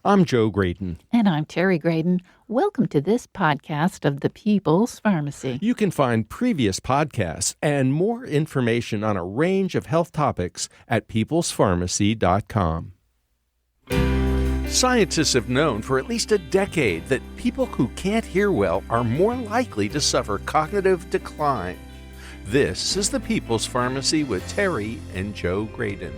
I'm Joe Graydon. And I'm Terry Graydon. Welcome to this podcast of the People's Pharmacy. You can find previous podcasts and more information on a range of health topics at peoplespharmacy.com. Scientists have known for at least a decade that people who can't hear well are more likely to suffer cognitive decline. This is the People's Pharmacy with Terry and Joe Graydon.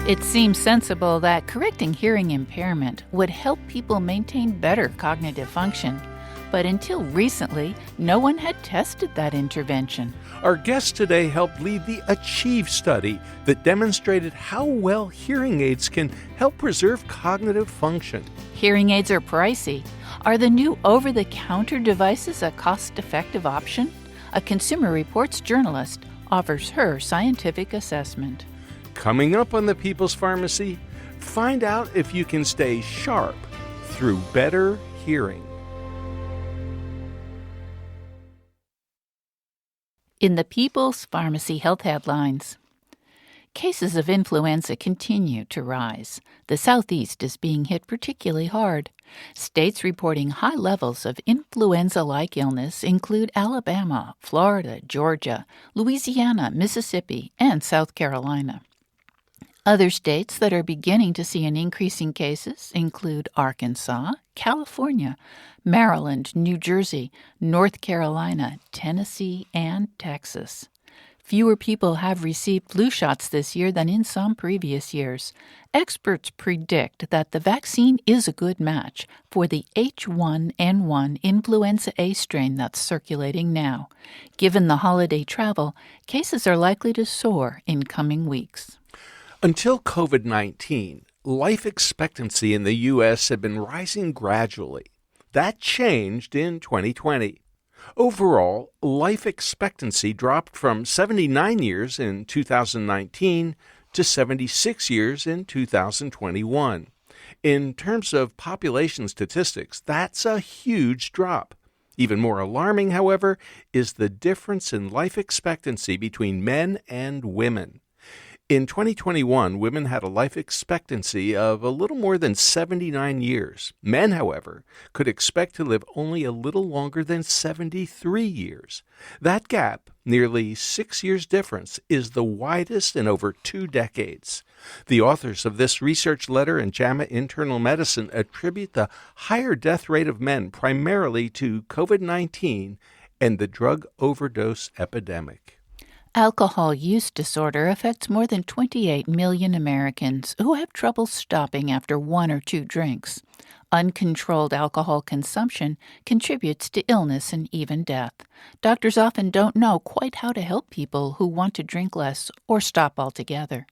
It seems sensible that correcting hearing impairment would help people maintain better cognitive function. But until recently, no one had tested that intervention. Our guest today helped lead the ACHIEVE study that demonstrated how well hearing aids can help preserve cognitive function. Hearing aids are pricey. Are the new over-the-counter devices a cost-effective option? A Consumer Reports journalist offers her scientific assessment. Coming up on the People's Pharmacy, find out if you can stay sharp through better hearing. In the People's Pharmacy Health Headlines, cases of influenza continue to rise. The Southeast is being hit particularly hard. States reporting high levels of influenza-like illness include Alabama, Florida, Georgia, Louisiana, Mississippi, and South Carolina. Other states that are beginning to see an increase in cases include Arkansas, California, Maryland, New Jersey, North Carolina, Tennessee, and Texas. Fewer people have received flu shots this year than in some previous years. Experts predict that the vaccine is a good match for the H1N1 influenza A strain that's circulating now. Given the holiday travel, cases are likely to soar in coming weeks. Until COVID-19, life expectancy in the U.S. had been rising gradually. That changed in 2020. Overall, life expectancy dropped from 79 years in 2019 to 76 years in 2021. In terms of population statistics, that's a huge drop. Even more alarming, however, is the difference in life expectancy between men and women. In 2021, women had a life expectancy of a little more than 79 years. Men, however, could expect to live only a little longer than 73 years. That gap, nearly 6 years difference, is the widest in over 2 decades. The authors of this research letter in JAMA Internal Medicine attribute the higher death rate of men primarily to COVID-19 and the drug overdose epidemic. Alcohol use disorder affects more than 28 million Americans who have trouble stopping after 1 or 2 drinks. Uncontrolled alcohol consumption contributes to illness and even death. Doctors often don't know quite how to help people who want to drink less or stop altogether.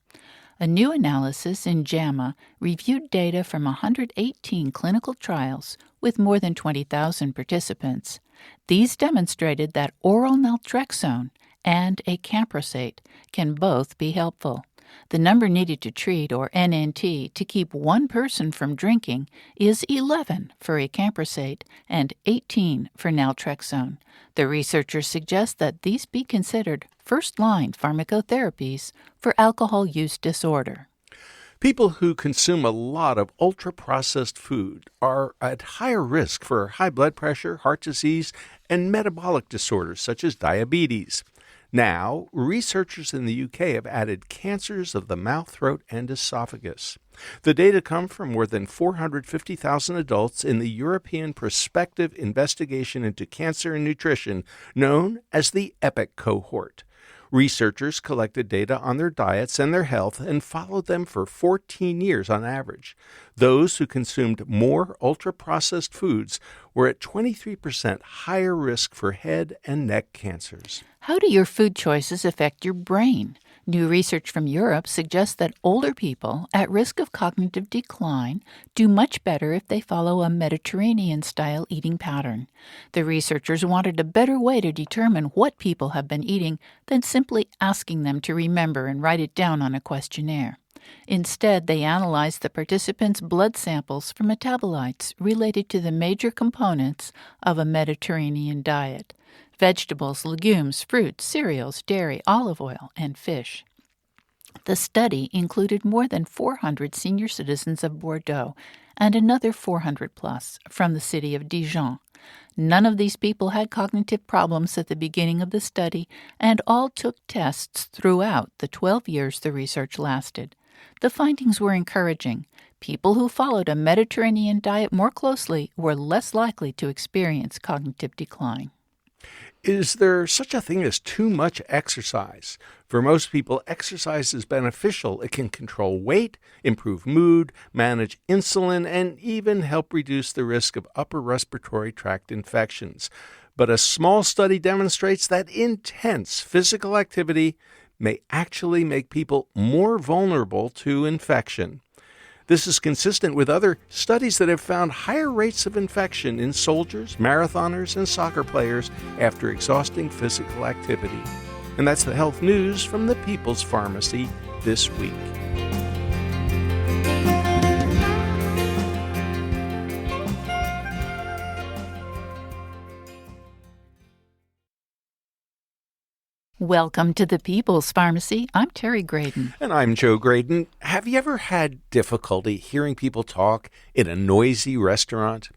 A new analysis in JAMA reviewed data from 118 clinical trials with more than 20,000 participants. These demonstrated that oral naltrexone and acamprosate can both be helpful. The number needed to treat, or NNT, to keep one person from drinking is 11 for acamprosate and 18 for naltrexone. The researchers suggest that these be considered first-line pharmacotherapies for alcohol use disorder. People who consume a lot of ultra-processed food are at higher risk for high blood pressure, heart disease, and metabolic disorders such as diabetes. Now, researchers in the UK have added cancers of the mouth, throat, and esophagus. The data come from more than 450,000 adults in the European Prospective Investigation into Cancer and Nutrition, known as the EPIC cohort. Researchers collected data on their diets and their health and followed them for 14 years on average. Those who consumed more ultra-processed foods were at 23% higher risk for head and neck cancers. How do your food choices affect your brain? New research from Europe suggests that older people at risk of cognitive decline do much better if they follow a Mediterranean-style eating pattern. The researchers wanted a better way to determine what people have been eating than simply asking them to remember and write it down on a questionnaire. Instead, they analyzed the participants' blood samples for metabolites related to the major components of a Mediterranean diet. vegetables, legumes, fruits, cereals, dairy, olive oil, and fish. The study included more than 400 senior citizens of Bordeaux and another 400 plus from the city of Dijon. None of these people had cognitive problems at the beginning of the study, and all took tests throughout the 12 years the research lasted. The findings were encouraging. People who followed a Mediterranean diet more closely were less likely to experience cognitive decline. Is there such a thing as too much exercise? For most people, exercise is beneficial. It can control weight, improve mood, manage insulin, and even help reduce the risk of upper respiratory tract infections. But a small study demonstrates that intense physical activity may actually make people more vulnerable to infection. This is consistent with other studies that have found higher rates of infection in soldiers, marathoners, and soccer players after exhausting physical activity. And that's the health news from the People's Pharmacy this week. Welcome to the People's Pharmacy. I'm Terry Graydon. And I'm Joe Graydon. Have you ever had difficulty hearing people talk in a noisy restaurant?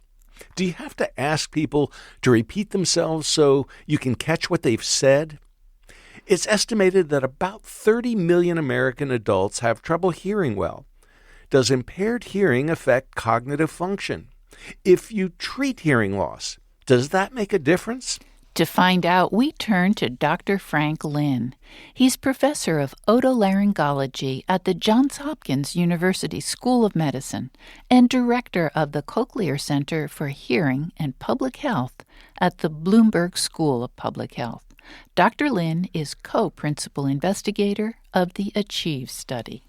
Do you have to ask people to repeat themselves so you can catch what they've said? It's estimated that about 30 million American adults have trouble hearing well. Does impaired hearing affect cognitive function? If you treat hearing loss, does that make a difference? To find out, we turn to Dr. Frank Lin. He's professor of otolaryngology at the Johns Hopkins University School of Medicine and director of the Cochlear Center for Hearing and Public Health at the Bloomberg School of Public Health. Dr. Lin is co-principal investigator of the ACHIEVE study.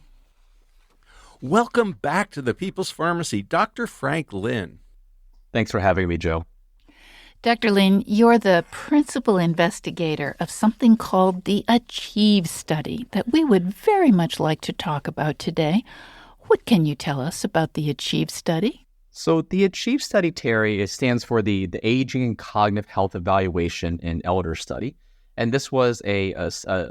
Welcome back to the People's Pharmacy, Dr. Frank Lin. Thanks for having me, Joe. Dr. Lin, you're the principal investigator of something called the ACHIEVE study that we would very much like to talk about today. What can you tell us about the ACHIEVE study? So the ACHIEVE study, Terry, it stands for the Aging and Cognitive Health Evaluation in Elder Study. And this was a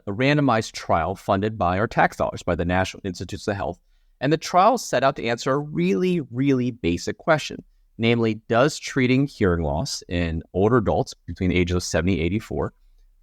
randomized trial funded by our tax dollars, by the National Institutes of Health. And the trial set out to answer a really, really basic question. Namely, does treating hearing loss in older adults between the ages of 70 and 84,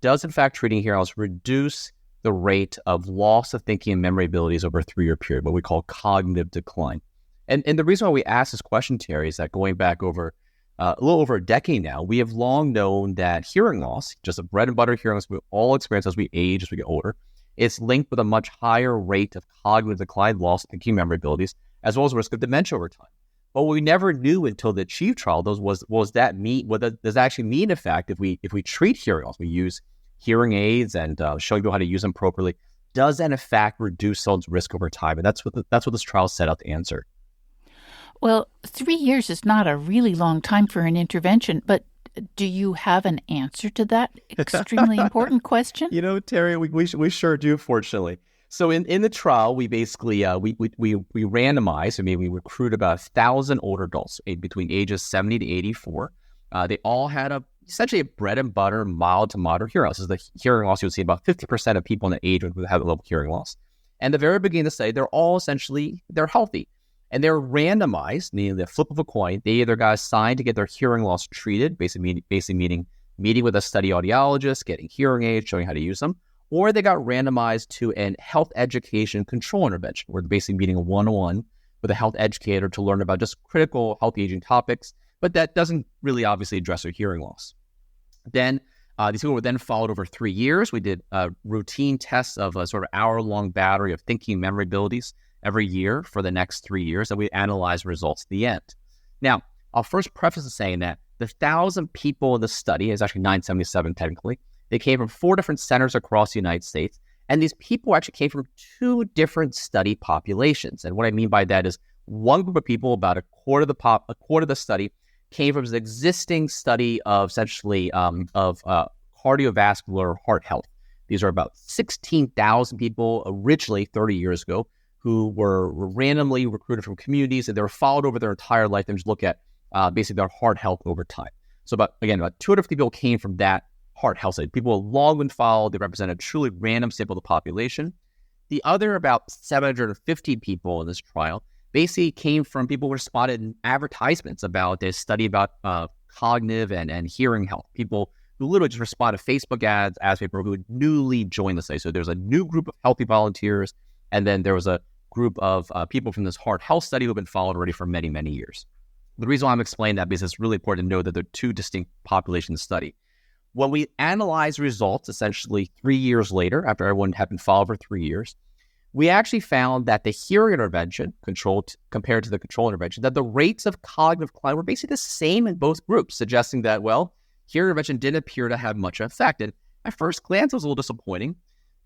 does in fact treating hearing loss reduce the rate of loss of thinking and memory abilities over a 3-year period, what we call cognitive decline? And the reason why we asked this question, Terry, is that going back over a little over a decade now, we have long known that hearing loss, just a bread and butter hearing loss we all experience as we age, as we get older, is linked with a much higher rate of cognitive decline, loss of thinking and memory abilities, as well as risk of dementia over time. But what we never knew until the ACHIEVE trial what does that actually mean, in fact, if we treat hearing loss, we use hearing aids and showing people how to use them properly, does that in fact reduce someone's risk over time? And that's what this trial set out to answer. Well, 3 years is not a really long time for an intervention, but do you have an answer to that extremely important question? You know, Terry, we sure do, fortunately. So in the trial, we basically we randomized. I mean, we recruited about 1,000 older adults between ages 70 to 84. They all had essentially a bread and butter, mild to moderate hearing loss. This is the hearing loss you would see about 50% of people in that age would have a level of hearing loss. And the very beginning of the study, they're healthy, and they're randomized, meaning the flip of a coin. They either got assigned to get their hearing loss treated, basically meeting with a study audiologist, getting hearing aids, showing how to use them. Or they got randomized to a health education control intervention, where they're basically meeting a one-on-one with a health educator to learn about just critical healthy aging topics, but that doesn't really obviously address their hearing loss. Then these people were then followed over 3 years. We did routine tests of a sort of hour-long battery of thinking and memory abilities every year for the next 3 years, and we analyzed results at the end. Now, I'll first preface by saying that the 1,000 people in the study is actually 977 technically. They came from 4 different centers across the United States, and these people actually came from 2 different study populations. And what I mean by that is one group of people, about a quarter of the study, came from an existing study of essentially cardiovascular heart health. These are about 16,000 people originally 30 years ago who were randomly recruited from communities, and they were followed over their entire life and just look at basically their heart health over time. So about 250 people came from that heart health study. People have long been followed. They represent a truly random sample of the population. The other about 750 people in this trial basically came from people who spotted in advertisements about this study about cognitive and hearing health. People who literally just responded to Facebook ads as people who had newly joined the study. So there's a new group of healthy volunteers, and then there was a group of people from this heart health study who have been followed already for many, many years. The reason why I'm explaining that because it's really important to know that there are two distinct populations study. When we analyze results, essentially 3 years later, after everyone had been followed for 3 years, we actually found that the hearing intervention compared to the control intervention, that the rates of cognitive decline were basically the same in both groups, suggesting that, well, hearing intervention didn't appear to have much effect. And at first glance, it was a little disappointing.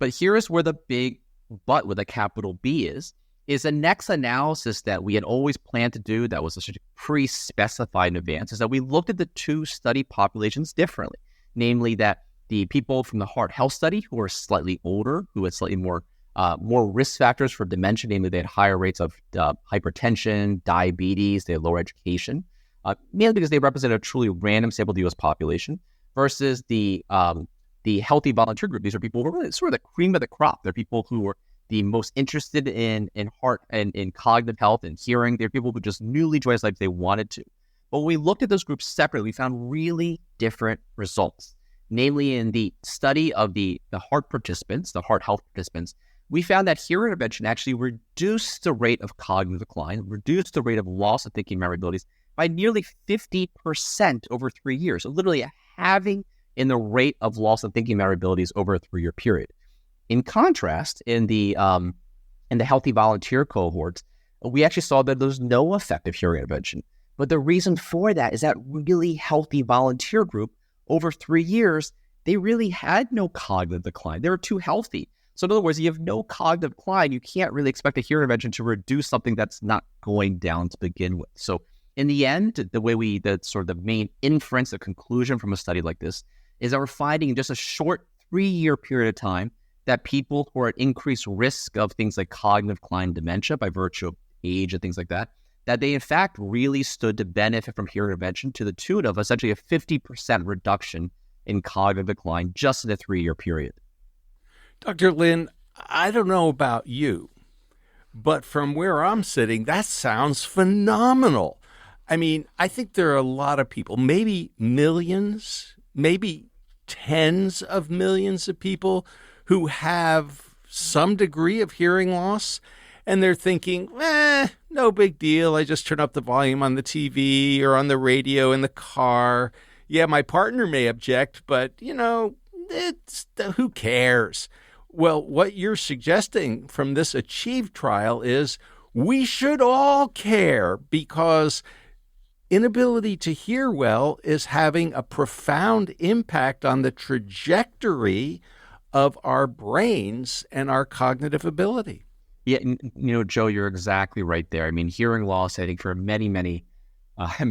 But here is where the big but with a capital B is the next analysis that we had always planned to do that was essentially pre-specified in advance, is that we looked at the two study populations differently. Namely that the people from the heart health study who are slightly older, who had slightly more risk factors for dementia, namely they had higher rates of hypertension, diabetes, they had lower education, mainly because they represent a truly random sample of the U.S. population, versus the healthy volunteer group. These are people who are really sort of the cream of the crop. They're people who are the most interested in heart and in cognitive health and hearing. They're people who just newly joined us like they wanted to. But when we looked at those groups separately, we found really different results. Namely, in the study of the heart participants, the heart health participants, we found that hearing intervention actually reduced the rate of cognitive decline, reduced the rate of loss of thinking memory abilities by nearly 50% over 3 years. So literally a halving in the rate of loss of thinking memory abilities over a 3-year period. In contrast, in the healthy volunteer cohorts, we actually saw that there's no effective hearing intervention. But the reason for that is that really healthy volunteer group over 3 years, they really had no cognitive decline. They were too healthy. So in other words, you have no cognitive decline, you can't really expect a hearing intervention to reduce something that's not going down to begin with. So in the end, the main inference, the conclusion from a study like this is that we're finding in just a short 3-year period of time that people who are at increased risk of things like cognitive decline, dementia by virtue of age and things like that, that they in fact really stood to benefit from hearing intervention to the tune of essentially a 50% reduction in cognitive decline just in a 3-year period. Dr. Lin, I don't know about you, but from where I'm sitting, that sounds phenomenal. I mean, I think there are a lot of people, maybe millions, maybe tens of millions of people who have some degree of hearing loss, and they're thinking, no big deal. I just turn up the volume on the TV or on the radio in the car. Yeah, my partner may object, but, who cares? Well, what you're suggesting from this ACHIEVE trial is we should all care, because inability to hear well is having a profound impact on the trajectory of our brains and our cognitive ability. Yeah, Joe, you're exactly right there. I mean, hearing loss, I think for many,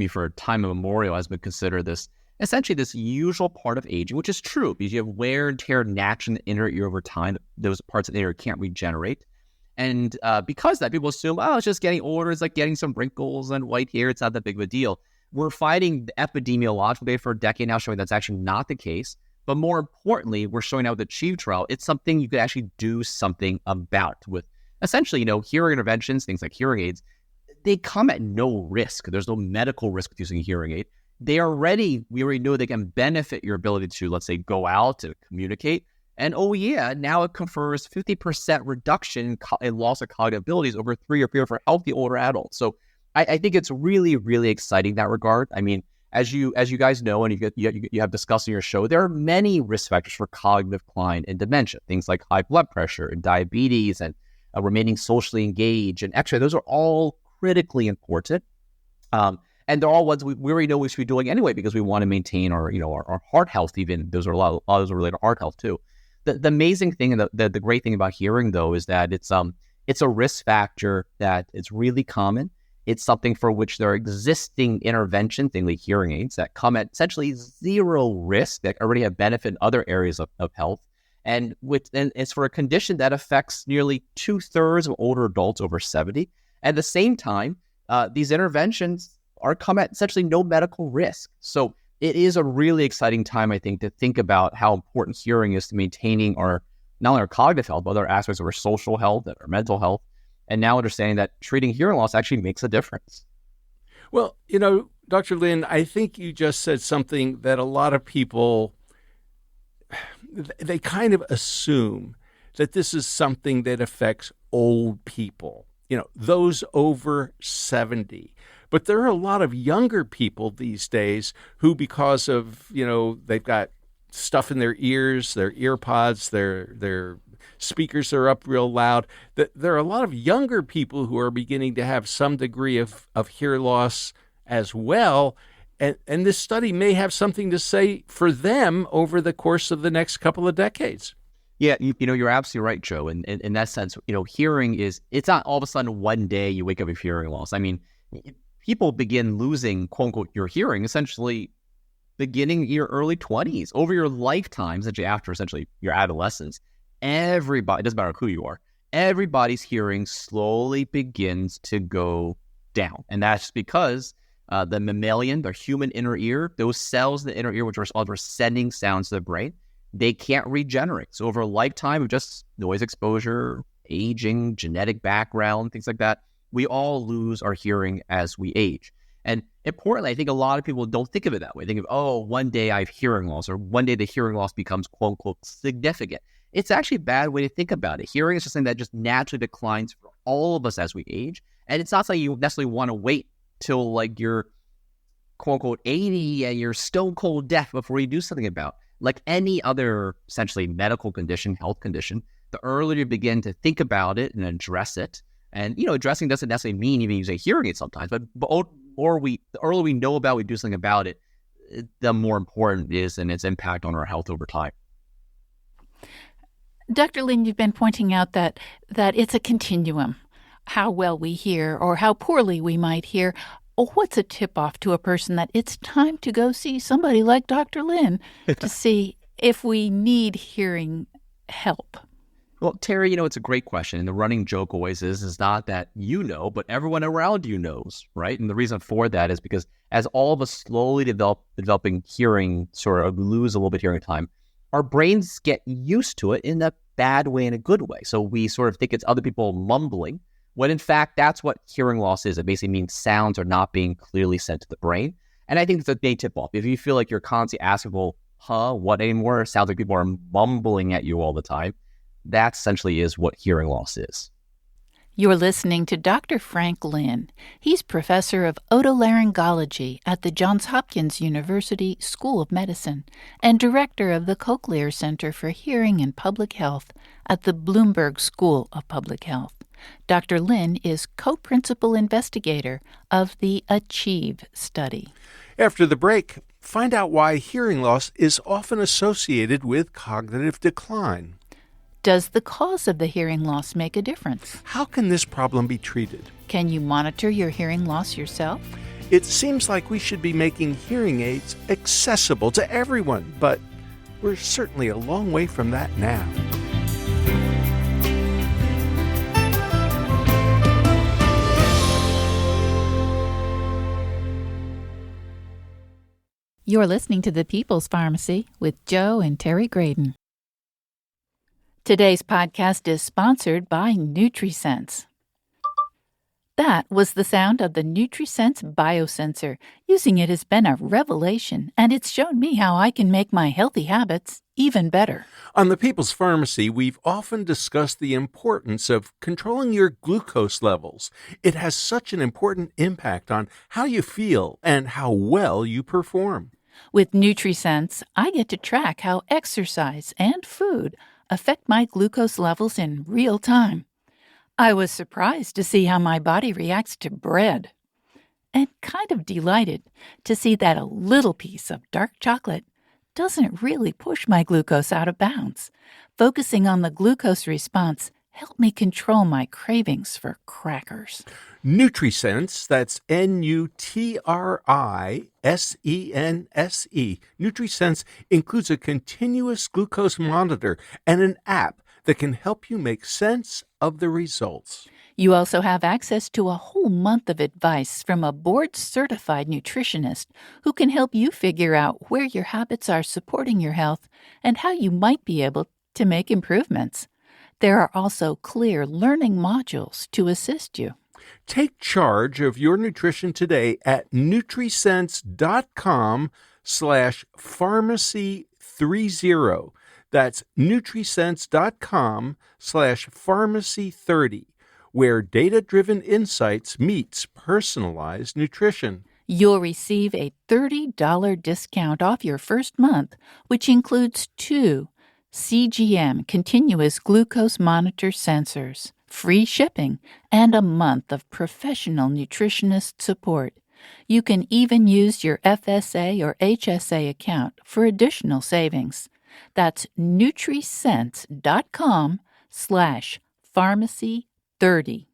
for a time immemorial has been considered essentially this usual part of aging, which is true because you have wear and tear naturally in the inner ear over time. Those parts of the ear can't regenerate. And because of that, people assume, it's just getting older. It's like getting some wrinkles and white hair. It's not that big of a deal. We're finding the epidemiological data for a decade now showing that's actually not the case. But more importantly, we're showing out with the ACHIEVE trial, it's something you could actually do something about with essentially, hearing interventions, things like hearing aids. They come at no risk. There's no medical risk with using a hearing aid. We already know they can benefit your ability to, let's say, go out to communicate. And now it confers 50% reduction in loss of cognitive abilities over a 3-year period for healthy older adults. So I think it's really, really exciting in that regard. I mean, as you guys know, and you have discussed in your show, there are many risk factors for cognitive decline and dementia, things like high blood pressure and diabetes and remaining socially engaged and exercise. Those are all critically important. And they're all ones we already know we should be doing anyway because we want to maintain our heart health. Even those are a lot of those are related to heart health too. The amazing thing and the great thing about hearing though is that it's a risk factor that it's really common. It's something for which there are existing intervention, things like hearing aids that come at essentially zero risk that already have benefit in other areas of health. And it's for a condition that affects nearly 2/3 of older adults over 70. At the same time, these interventions come at essentially no medical risk. So it is a really exciting time, I think, to think about how important hearing is to maintaining not only our cognitive health, but other aspects of our social health and our mental health. And now understanding that treating hearing loss actually makes a difference. Well, Dr. Lin, I think you just said something that a lot of people, they kind of assume that this is something that affects old people, those over 70. But there are a lot of younger people these days who, because of, they've got stuff in their ears, their ear pods, their speakers are up real loud, that there are a lot of younger people who are beginning to have some degree of hear loss as well. And this study may have something to say for them over the course of the next couple of decades. Yeah, you're absolutely right, Joe. And in that sense, hearing it's not all of a sudden one day you wake up with hearing loss. I mean, people begin losing, quote unquote, your hearing essentially beginning your early 20s, over your lifetime, essentially after essentially your adolescence. Everybody, it doesn't matter who you are, everybody's hearing slowly begins to go down. And that's because the mammalian, the human inner ear, those cells in the inner ear, which are sending sounds to the brain, they can't regenerate. So over a lifetime of just noise exposure, aging, genetic background, things like that, we all lose our hearing as we age. And importantly, I think a lot of people don't think of it that way. They think of, one day I have hearing loss, or one day the hearing loss becomes, quote unquote, significant. It's actually a bad way to think about it. Hearing is just something that just naturally declines for all of us as we age. And it's not something you necessarily want to wait till like you're, quote unquote, 80 and you're stone cold deaf before you do something about. Like any other essentially medical condition, health condition, the earlier you begin to think about it and address it, and addressing doesn't necessarily mean even using hearing aid sometimes, but the earlier we know about it, we do something about it, the more important it is and its impact on our health over time. Dr. Lin, you've been pointing out that it's a continuum, how well we hear or how poorly we might hear. What's a tip-off to a person that it's time to go see somebody like Dr. Lin to see if we need hearing help? Well, Terry, it's a great question. And the running joke always is not that but everyone around you knows, right? And the reason for that is because as all of us slowly developing hearing, sort of lose a little bit hearing time, our brains get used to it in a bad way and a good way. So we sort of think it's other people mumbling, when in fact, that's what hearing loss is. It basically means sounds are not being clearly sent to the brain. And I think it's a big tip-off. If you feel like you're constantly asking, what anymore? Sounds like people are mumbling at you all the time. That essentially is what hearing loss is. You're listening to Dr. Frank Lin. He's professor of otolaryngology at the Johns Hopkins University School of Medicine and director of the Cochlear Center for Hearing and Public Health at the Bloomberg School of Public Health. Dr. Lin is co-principal investigator of the ACHIEVE study. After the break, find out why hearing loss is often associated with cognitive decline. Does the cause of the hearing loss make a difference? How can this problem be treated? Can you monitor your hearing loss yourself? It seems like we should be making hearing aids accessible to everyone, but we're certainly a long way from that now. You're listening to The People's Pharmacy with Joe and Terry Graydon. Today's podcast is sponsored by NutriSense. That was the sound of the NutriSense biosensor. Using it has been a revelation, and it's shown me how I can make my healthy habits even better. On The People's Pharmacy, we've often discussed the importance of controlling your glucose levels. It has such an important impact on how you feel and how well you perform. With NutriSense, I get to track how exercise and food affect my glucose levels in real time. I was surprised to see how my body reacts to bread, and kind of delighted to see that a little piece of dark chocolate doesn't really push my glucose out of bounds. Focusing on the glucose response helped me control my cravings for crackers. NutriSense, that's NutriSense. NutriSense includes a continuous glucose monitor and an app that can help you make sense of the results. You also have access to a whole month of advice from a board-certified nutritionist who can help you figure out where your habits are supporting your health and how you might be able to make improvements. There are also clear learning modules to assist you. Take charge of your nutrition today at nutrisense.com/pharmacy30. That's nutrisense.com/pharmacy30, where data-driven insights meets personalized nutrition. You'll receive a $30 discount off your first month, which includes 2 CGM continuous glucose monitor sensors, free shipping, and a month of professional nutritionist support. You can even use your FSA or HSA account for additional savings. That's nutrisense.com/pharmacy30.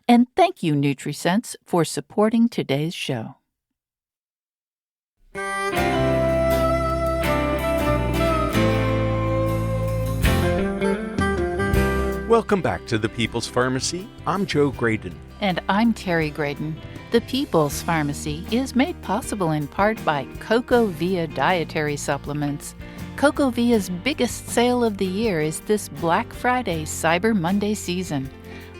And thank you, NutriSense, for supporting today's show. Welcome back to the People's Pharmacy. I'm Joe Graydon. And I'm Terry Graydon. The People's Pharmacy is made possible in part by CocoVia dietary supplements. CocoVia's biggest sale of the year is this Black Friday Cyber Monday season.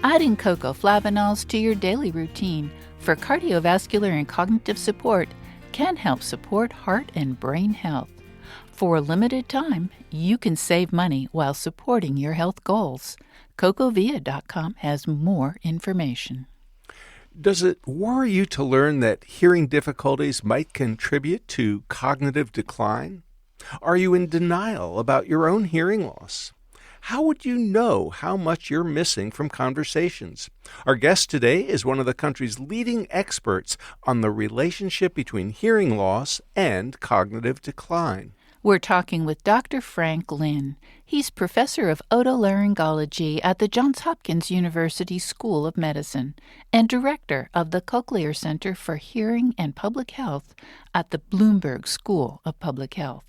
Adding cocoa flavanols to your daily routine for cardiovascular and cognitive support can help support heart and brain health. For a limited time, you can save money while supporting your health goals. CocoVia.com has more information. Does it worry you to learn that hearing difficulties might contribute to cognitive decline? Are you in denial about your own hearing loss? How would you know how much you're missing from conversations? Our guest today is one of the country's leading experts on the relationship between hearing loss and cognitive decline. We're talking with Dr. Frank Lin. He's professor of otolaryngology at the Johns Hopkins University School of Medicine and director of the Cochlear Center for Hearing and Public Health at the Bloomberg School of Public Health.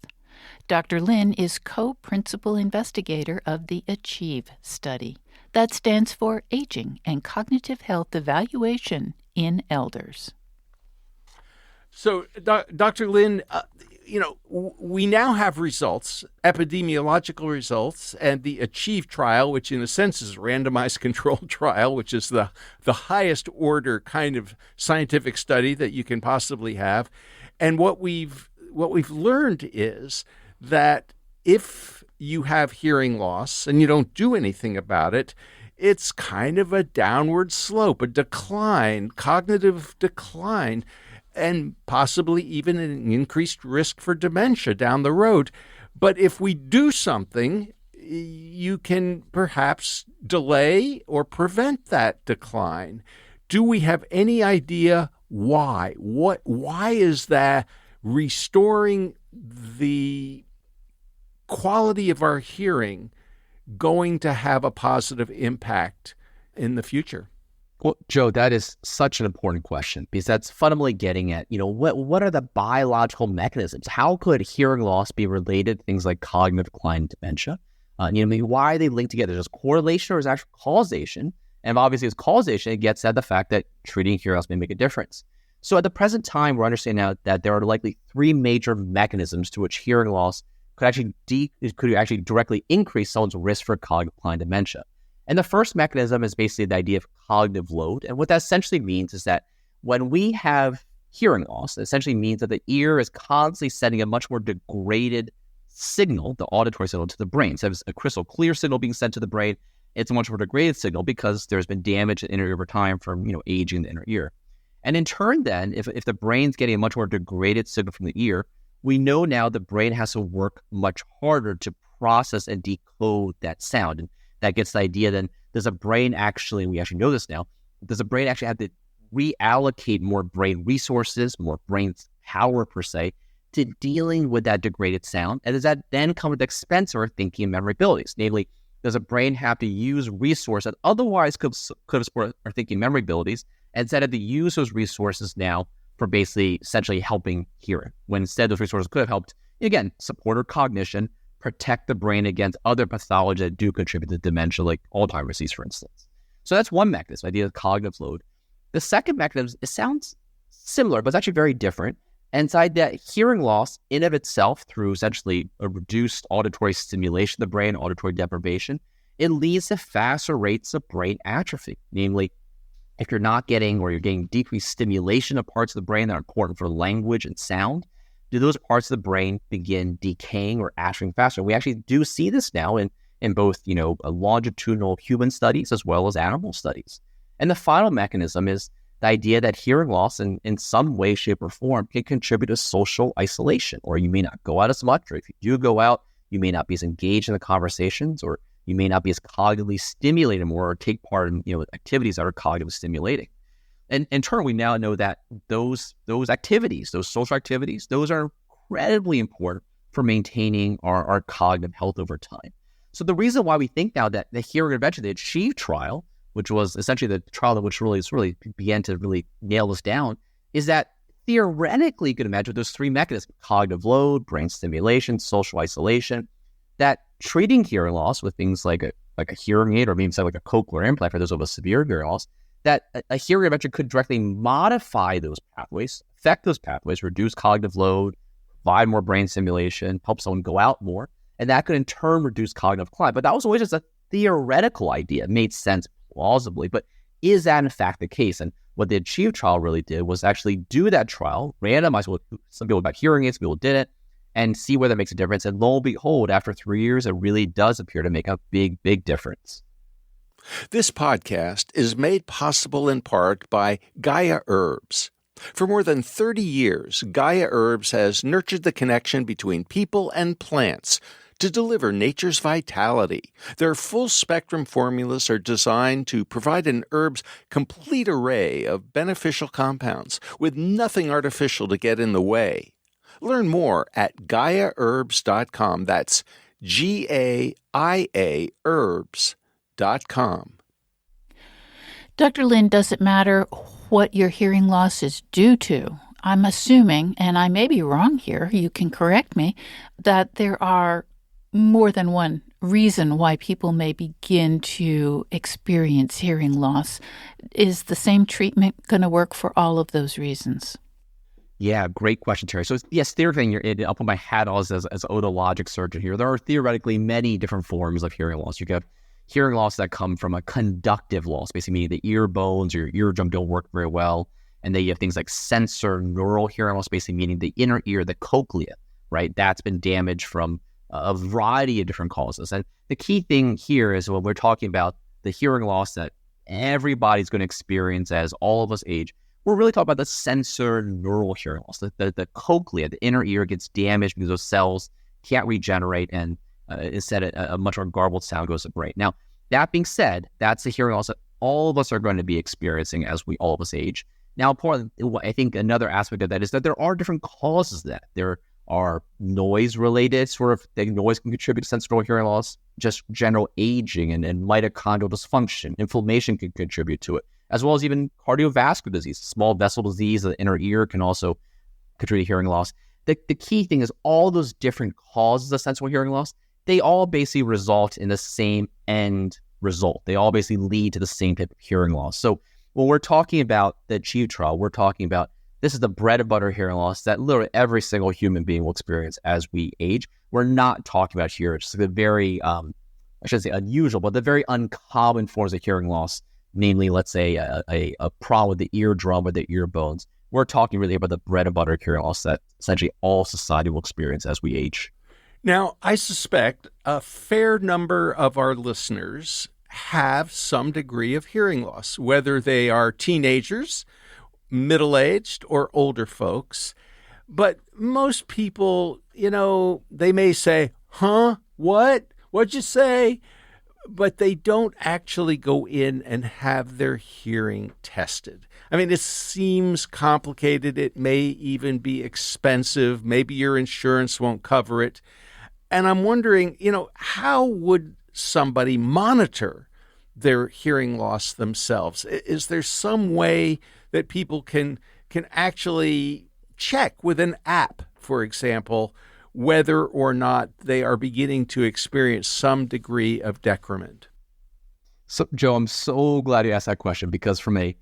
Dr. Lin is co-principal investigator of the ACHIEVE study. That stands for Aging and Cognitive Health Evaluation in Elders. So, Dr. Lin, we now have results, epidemiological results, and the ACHIEVE trial, which in a sense is a randomized controlled trial, which is the highest order kind of scientific study that you can possibly have. And what we've learned is that if you have hearing loss and you don't do anything about it, it's kind of a downward slope, a decline, cognitive decline, and possibly even an increased risk for dementia down the road. But if we do something, you can perhaps delay or prevent that decline. Do we have any idea why? Why is that restoring the quality of our hearing going to have a positive impact in the future? Well, Joe, that is such an important question because that's fundamentally getting at, what are the biological mechanisms? How could hearing loss be related to things like cognitive decline and dementia? Why are they linked together? Is correlation or is actual causation? And obviously, it's causation. It gets at the fact that treating hearing loss may make a difference. So at the present time, we're understanding now that there are likely 3 major mechanisms to which hearing loss could actually directly increase someone's risk for cognitive decline and dementia. And the first mechanism is basically the idea of cognitive load. And what that essentially means is that when we have hearing loss, it essentially means that the ear is constantly sending a much more degraded signal, the auditory signal, to the brain. So it's a crystal clear signal being sent to the brain. It's a much more degraded signal because there's been damage to the inner ear over time from aging the inner ear. And in turn then, if the brain's getting a much more degraded signal from the ear, we know now the brain has to work much harder to process and decode that sound. And that gets the idea then, does the brain actually, and we actually know this now, does the brain actually have to reallocate more brain resources, more brain power per se, to dealing with that degraded sound? And does that then come at the expense of our thinking and memory abilities? Namely, does a brain have to use resources that otherwise could have supported our thinking and memory abilities, and instead have to use those resources now for basically essentially helping hearing, when instead those resources could have helped, again, support our cognition, protect the brain against other pathologies that do contribute to dementia, like Alzheimer's disease, for instance. So that's one mechanism, the idea of cognitive load. The second mechanism, it sounds similar, but it's actually very different. And it's the idea that hearing loss in of itself, through essentially a reduced auditory stimulation of the brain, auditory deprivation, it leads to faster rates of brain atrophy. Namely, if you're not getting or you're getting decreased stimulation of parts of the brain that are important for language and sound, do those parts of the brain begin decaying or atrophying faster? We actually do see this now in both, longitudinal human studies as well as animal studies. And the final mechanism is the idea that hearing loss in some way, shape, or form can contribute to social isolation, or you may not go out as much, or if you do go out, you may not be as engaged in the conversations, or you may not be as cognitively stimulated more, or take part in activities that are cognitively stimulating. And in turn, we now know that those activities, those social activities, those are incredibly important for maintaining our cognitive health over time. So the reason why we think now that the hearing intervention, the ACHIEVE trial, which was essentially the trial that which really began to really nail this down, is that theoretically you could imagine those three mechanisms: cognitive load, brain stimulation, social isolation, that treating hearing loss with things like a hearing aid, or maybe something like a cochlear implant for those of a severe hearing loss, that a hearing intervention could directly modify those pathways, affect those pathways, reduce cognitive load, provide more brain stimulation, help someone go out more, and that could in turn reduce cognitive decline. But that was always just a theoretical idea. It made sense plausibly, but is that in fact the case? And what the ACHIEVE trial really did was actually do that trial, randomize some people about hearing aids, some people didn't, and see whether it makes a difference. And lo and behold, after 3 years, it really does appear to make a big, big difference. This podcast is made possible in part by Gaia Herbs. For more than 30 years, Gaia Herbs has nurtured the connection between people and plants to deliver nature's vitality. Their full-spectrum formulas are designed to provide an herb's complete array of beneficial compounds with nothing artificial to get in the way. Learn more at GaiaHerbs.com. That's GAIA herbs.com. Dr. Lin, does it matter what your hearing loss is due to? I'm assuming, and I may be wrong here, you can correct me, that there are more than one reason why people may begin to experience hearing loss. Is the same treatment going to work for all of those reasons? Yeah, great question, Terry. So yes, theoretically, I'll put my hat on as an otologic surgeon here. There are theoretically many different forms of hearing loss. You have hearing loss that come from a conductive loss, basically meaning the ear bones or your eardrum don't work very well. And then you have things like sensor neural hearing loss, basically meaning the inner ear, the cochlea, right? That's been damaged from a variety of different causes. And the key thing here is when we're talking about the hearing loss that everybody's going to experience as all of us age, we're really talking about the sensor neural hearing loss. The cochlea, the inner ear, gets damaged because those cells can't regenerate, and instead a much more garbled sound goes to the brain. Now, that being said, that's the hearing loss that all of us are going to be experiencing as we all of us age. Now, I think another aspect of that is that there are different causes of that. There are noise-related, noise can contribute to sensor neural hearing loss. Just general aging and mitochondrial dysfunction, inflammation can contribute to it, as well as even cardiovascular disease. Small vessel disease of the inner ear can also contribute to hearing loss. The key thing is all those different causes of sensory hearing loss, they all basically result in the same end result. They all basically lead to the same type of hearing loss. So when we're talking about the ACHIEVE trial, we're talking about this is the bread and butter hearing loss that literally every single human being will experience as we age. We're not talking about here just the very, I shouldn't say unusual, but the very uncommon forms of hearing loss, namely, let's say a problem with the eardrum or the ear bones. We're talking really about the bread and butter hearing loss that essentially all society will experience as we age. Now, I suspect a fair number of our listeners have some degree of hearing loss, whether they are teenagers, middle-aged, or older folks. But most people, they may say, huh, what? What'd you say? But they don't actually go in and have their hearing tested. I mean, it seems complicated. It may even be expensive. Maybe your insurance won't cover it. And I'm wondering, how would somebody monitor their hearing loss themselves? Is there some way that people can actually check with an app, for example, whether or not they are beginning to experience some degree of decrement? So, Joe, I'm so glad you asked that question because from a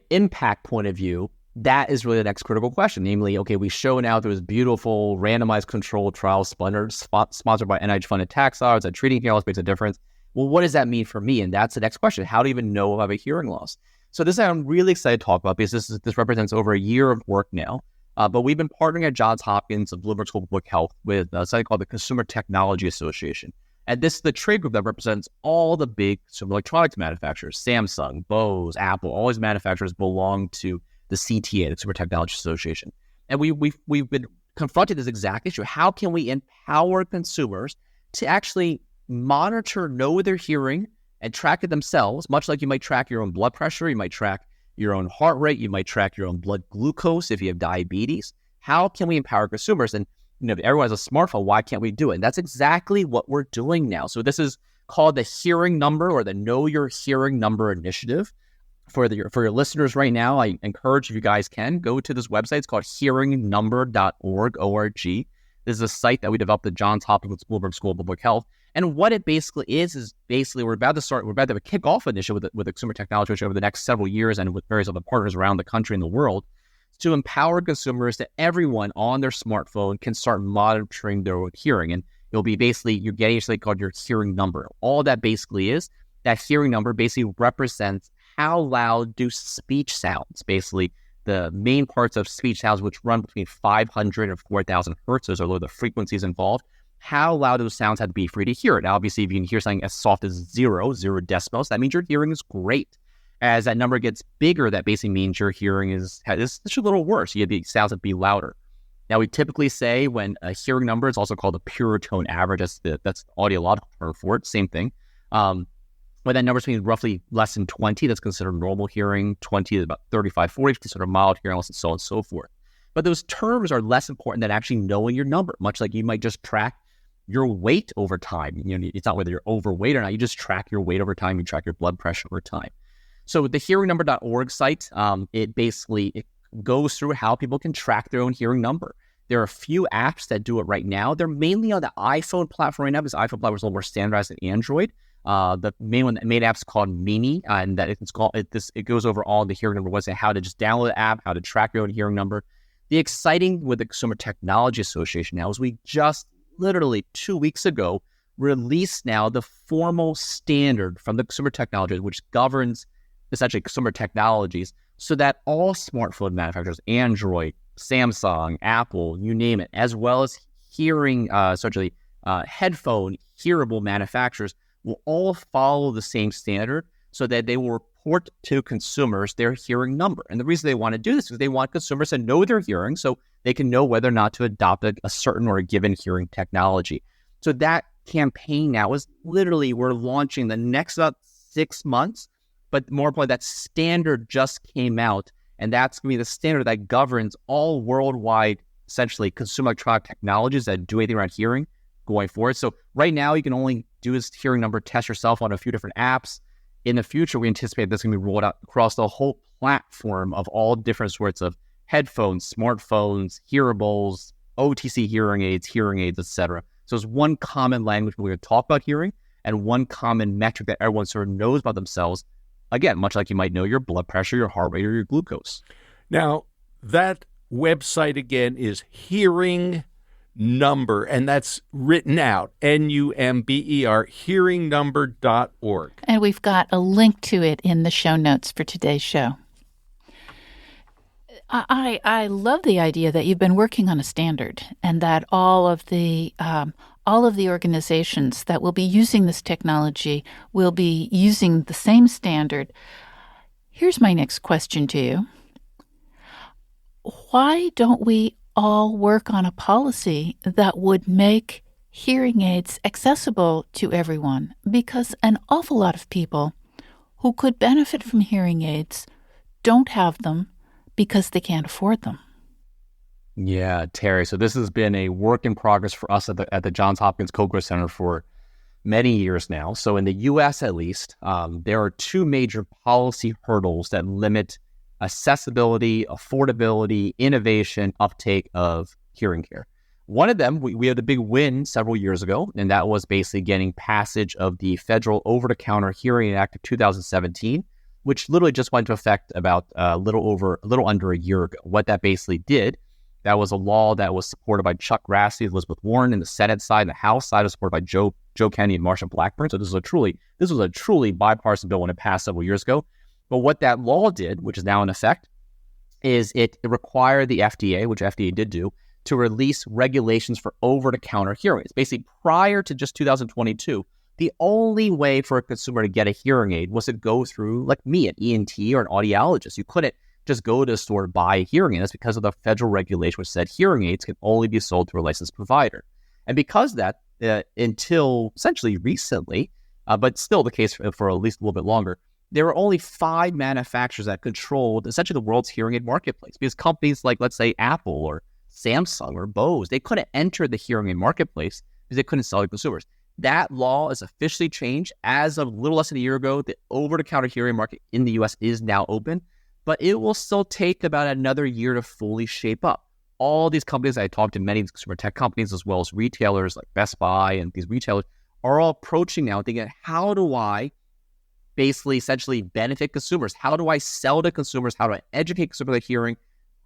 impact point of view, that is really the next critical question. Namely, okay, we show now there was beautiful randomized controlled trials sponsored by NIH-funded tax dollars that treating hearing loss makes a difference. Well, what does that mean for me? And that's the next question. How do you even know if I have a hearing loss? So this I'm really excited to talk about because this represents over a year of work now. But we've been partnering at Johns Hopkins of Bloomberg School of Public Health with something called the Consumer Technology Association. And this is the trade group that represents all the big consumer electronics manufacturers, Samsung, Bose, Apple, all these manufacturers belong to the CTA, the Consumer Technology Association. And we've been confronted this exact issue. How can we empower consumers to actually monitor, know their hearing, and track it themselves, much like you might track your own blood pressure, you might track your own heart rate, you might track your own blood glucose if you have diabetes. How can we empower consumers? And if everyone has a smartphone, why can't we do it? And that's exactly what we're doing now. So this is called the Hearing Number or the Know Your Hearing Number Initiative. For your listeners right now, I encourage, if you guys can, go to this website. It's called hearingnumber.org, O-R-G. This is a site that we developed at Johns Hopkins Bloomberg School of Public Health. And what it basically is basically we're about to have a kickoff initiative with the Consumer Technology over the next several years and with various other partners around the country and the world to empower consumers that everyone on their smartphone can start monitoring their own hearing. And you're getting something called your hearing number. All that basically is, that hearing number basically represents how loud do speech sounds, basically the main parts of speech sounds, which run between 500 and 4,000 hertz. Those are the frequencies involved. How loud those sounds have to be for you to hear it. Now, obviously, if you can hear something as soft as zero decibels, that means your hearing is great. As that number gets bigger, that basically means your hearing is just a little worse. You have the sounds that be louder. Now, we typically say when a hearing number is also called a pure tone average, that's the audiological term for it, same thing. When that number is between roughly less than 20, that's considered normal hearing, 20 is about 35, 40, considered mild hearing loss, and so on and so forth. But those terms are less important than actually knowing your number, much like you might just track your weight over time. It's not whether you're overweight or not, you just track your weight over time, you track your blood pressure over time. So the hearingnumber.org site, it goes through how people can track their own hearing number. There are a few apps that do it right now. They're mainly on the iPhone platform right now because the iPhone platform is a little more standardized than Android. The main app is called Mini, and that it goes over all the hearing number website, how to just download the app, how to track your own hearing number. The exciting with the Consumer Technology Association now is we just literally 2 weeks ago released now the formal standard from the Consumer Technology, which governs essentially consumer technologies, so that all smartphone manufacturers, Android, Samsung, Apple, you name it, as well as hearing, headphone hearable manufacturers will all follow the same standard so that they will report to consumers their hearing number. And the reason they want to do this is they want consumers to know their hearing so they can know whether or not to adopt a certain or a given hearing technology. So that campaign now is literally, we're launching the next about 6 months, but more importantly, that standard just came out, and that's going to be the standard that governs all worldwide, essentially, consumer electronic technologies that do anything around hearing going forward. So right now, you can only do this hearing number test yourself on a few different apps. In the future, we anticipate this is going to be rolled out across the whole platform of all different sorts of headphones, smartphones, hearables, OTC hearing aids, etc. So it's one common language we're going to talk about hearing and one common metric that everyone sort of knows about themselves. Again, much like you might know your blood pressure, your heart rate, or your glucose. Now, that website again is Hearing Number, and that's written out, Number, hearingnumber.org. And we've got a link to it in the show notes for today's show. I love the idea that you've been working on a standard and that all of the organizations that will be using this technology will be using the same standard. Here's my next question to you. Why don't we all work on a policy that would make hearing aids accessible to everyone? Because an awful lot of people who could benefit from hearing aids don't have them because they can't afford them. Yeah, Terry. So this has been a work in progress for us at the Johns Hopkins Co-Growth Center for many years now. So in the U.S. at least, there are two major policy hurdles that limit accessibility, affordability, innovation, uptake of hearing care. One of them, we had a big win several years ago, and that was basically getting passage of the Federal Over-the-Counter Hearing Act of 2017, which literally just went into effect about a little under a year ago. What that basically did, that was a law that was supported by Chuck Grassley, Elizabeth Warren in the Senate side, and the House side was supported by Joe Kennedy and Marsha Blackburn. So this was a truly bipartisan bill when it passed several years ago. But what that law did, which is now in effect, is it required the FDA, which FDA did do, to release regulations for over-the-counter hearings. Basically, prior to just 2022, the only way for a consumer to get a hearing aid was to go through, like me, an ENT or an audiologist. You couldn't just go to the store to buy a hearing aid. That's because of the federal regulation, which said hearing aids can only be sold through a licensed provider. And because of that, until essentially recently, but still the case for at least a little bit longer, there were only 5 manufacturers that controlled essentially the world's hearing aid marketplace. Because companies like, let's say, Apple or Samsung or Bose, they couldn't enter the hearing aid marketplace because they couldn't sell to consumers. That law is officially changed. As of a little less than a year ago, the over-the-counter hearing market in the U.S. is now open, but it will still take about another year to fully shape up. All these companies, I talked to many consumer tech companies as well as retailers like Best Buy and these retailers are all approaching now thinking, how do I basically essentially benefit consumers? How do I sell to consumers? How do I educate consumers about hearing?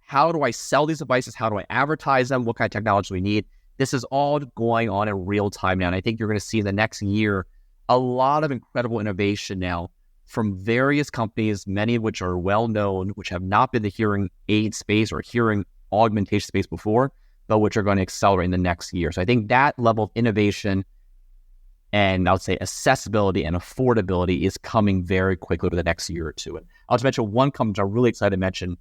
How do I sell these devices? How do I advertise them? What kind of technology do we need? This is all going on in real time now. And I think you're going to see in the next year a lot of incredible innovation now from various companies, many of which are well known, which have not been the hearing aid space or hearing augmentation space before, but which are going to accelerate in the next year. So I think that level of innovation and I would say accessibility and affordability is coming very quickly over the next year or two. And I'll just mention one company I'm really excited to mention.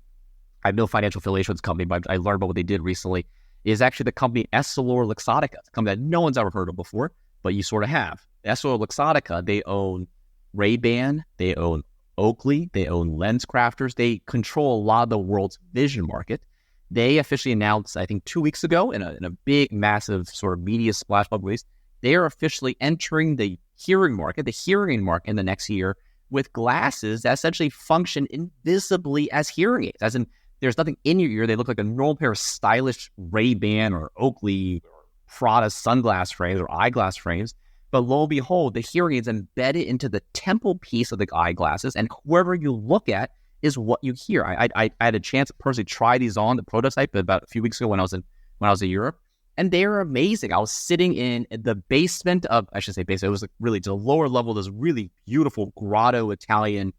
I have no financial affiliation with this company, but I learned about what they did recently, is actually the company EssilorLuxottica, a company that no one's ever heard of before, but you sort of have. EssilorLuxottica, they own Ray-Ban, they own Oakley, they own LensCrafters. They control a lot of the world's vision market. They officially announced, I think 2 weeks ago, in a big, massive sort of media splash public release, they are officially entering the hearing market in the next year with glasses that essentially function invisibly as hearing aids, as in there's nothing in your ear. They look like a normal pair of stylish Ray-Ban or Oakley or Prada sunglass frames or eyeglass frames. But lo and behold, the hearing aids embedded into the temple piece of the eyeglasses, and whoever you look at is what you hear. I had a chance to personally try these on, the prototype, about a few weeks ago when I was in Europe, and they are amazing. I was sitting in the basement of, I should say basement, it was really to the lower level of this really beautiful grotto Italian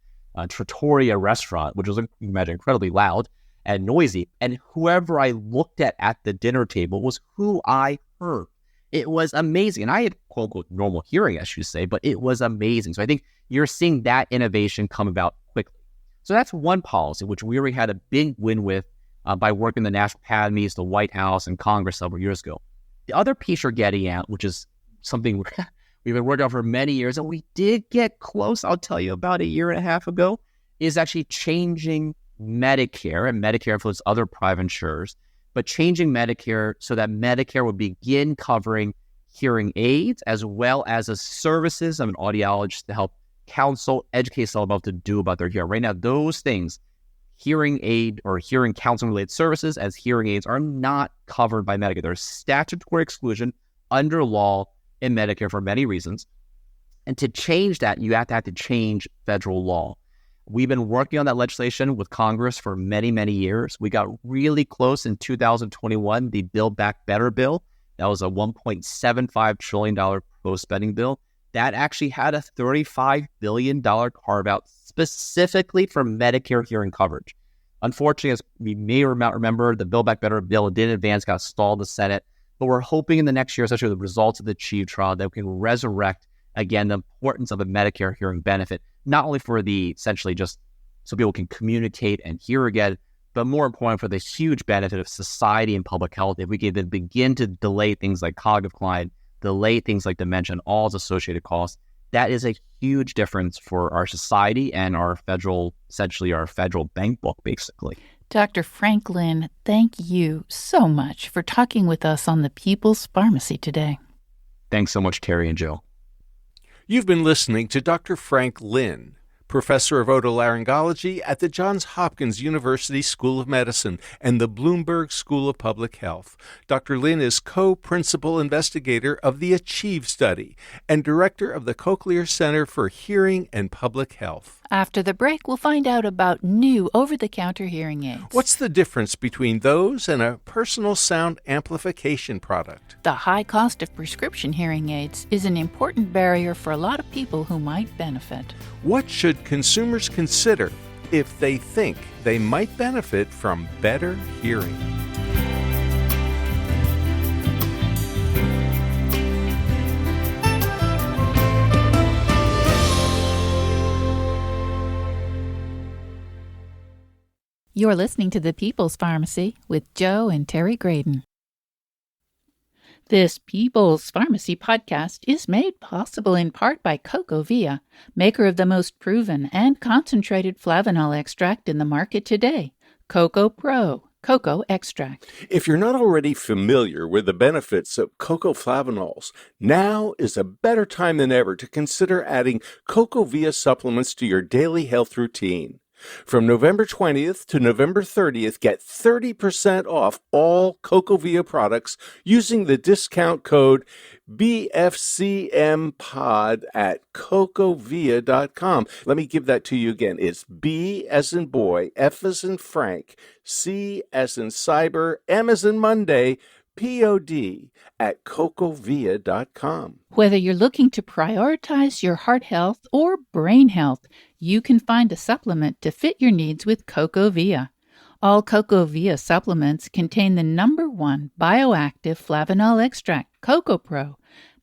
trattoria restaurant, which was, you can imagine, incredibly loud and noisy. And whoever I looked at the dinner table was who I heard. It was amazing. And I had, quote unquote, normal hearing, I should say, but it was amazing. So I think you're seeing that innovation come about quickly. So that's one policy, which we already had a big win with by working the National Academies, the White House, and Congress several years ago. The other piece you're getting at, which is something we've been working on for many years, and we did get close, I'll tell you, about a year and a half ago, is actually changing Medicare, and Medicare influences other private insurers, but changing Medicare so that Medicare would begin covering hearing aids as well as the services of an audiologist to help counsel, educate someone about what to do about their hearing. Right now, those things, hearing aid or hearing counseling related services as hearing aids, are not covered by Medicare. There's statutory exclusion under law in Medicare for many reasons. And to change that, you have to change federal law. We've been working on that legislation with Congress for many, many years. We got really close in 2021, the Build Back Better bill. That was a $1.75 trillion pro-spending bill. That actually had a $35 billion carve-out specifically for Medicare hearing coverage. Unfortunately, as we may or may not remember, the Build Back Better bill didn't advance, got stalled in the Senate. But we're hoping in the next year, especially with the results of the Achieve trial, that we can resurrect, again, the importance of a Medicare hearing benefit, not only for the essentially just so people can communicate and hear again, but more important for the huge benefit of society and public health. If we can then begin to delay things like cognitive decline, delay things like dementia, and all its associated costs, that is a huge difference for our society and our federal, essentially our federal bank book, basically. Dr. Frank Lin, thank you so much for talking with us on the People's Pharmacy today. Thanks so much, Terry and Joe. You've been listening to Dr. Frank Lin, professor of otolaryngology at the Johns Hopkins University School of Medicine and the Bloomberg School of Public Health. Dr. Lin is co-principal investigator of the ACHIEVE study and director of the Cochlear Center for Hearing and Public Health. After the break, we'll find out about new over-the-counter hearing aids. What's the difference between those and a personal sound amplification product? The high cost of prescription hearing aids is an important barrier for a lot of people who might benefit. What should consumers consider if they think they might benefit from better hearing? You're listening to The People's Pharmacy with Joe and Terry Graydon. This People's Pharmacy podcast is made possible in part by CocoVia, maker of the most proven and concentrated flavanol extract in the market today, Coco Pro Cocoa Extract. If you're not already familiar with the benefits of cocoa flavanols, now is a better time than ever to consider adding CocoVia supplements to your daily health routine. From November 20th to November 30th, get 30% off all CocoVia products using the discount code BFCMPOD at cocovia.com. Let me give that to you again. It's B as in boy, F as in Frank, C as in cyber, M as in Monday, POD at cocovia.com. Whether you're looking to prioritize your heart health or brain health, you can find a supplement to fit your needs with CocoVia. All CocoVia supplements contain the #1 bioactive flavanol extract, Coco Pro,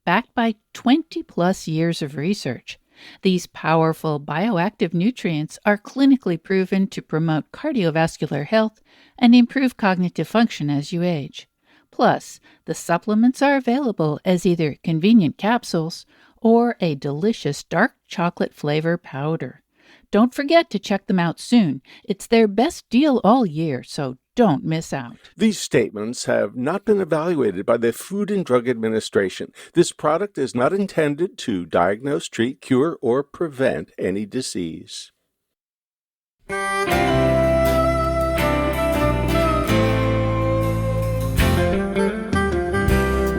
backed by 20-plus years of research. These powerful bioactive nutrients are clinically proven to promote cardiovascular health and improve cognitive function as you age. Plus, the supplements are available as either convenient capsules or a delicious dark chocolate flavor powder. Don't forget to check them out soon. It's their best deal all year, so don't miss out. These statements have not been evaluated by the Food and Drug Administration. This product is not intended to diagnose, treat, cure, or prevent any disease.